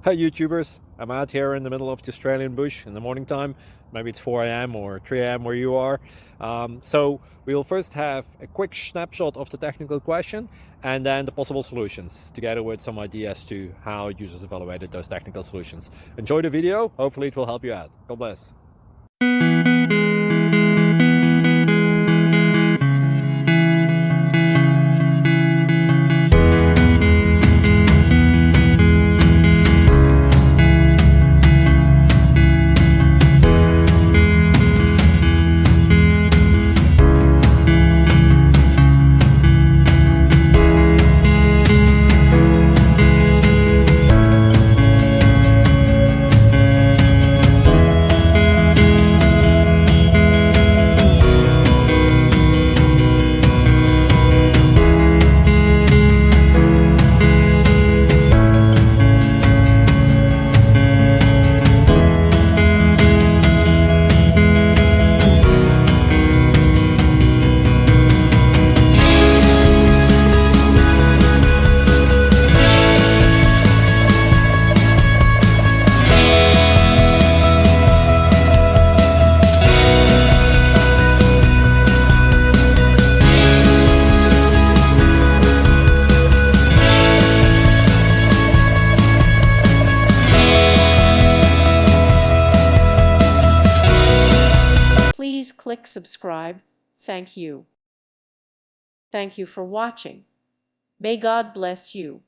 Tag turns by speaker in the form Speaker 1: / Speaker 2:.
Speaker 1: Hi YouTubers, I'm out here in the middle of the Australian bush in the morning time. Maybe it's 4 a.m. or 3 a.m. where you are. So we'll first have a quick snapshot of the technical question and then the possible solutions, together with some ideas to how users evaluated those technical solutions. Enjoy the video, hopefully it will help you out. God bless.
Speaker 2: Please click subscribe. Thank you. Thank you for watching. May God bless you.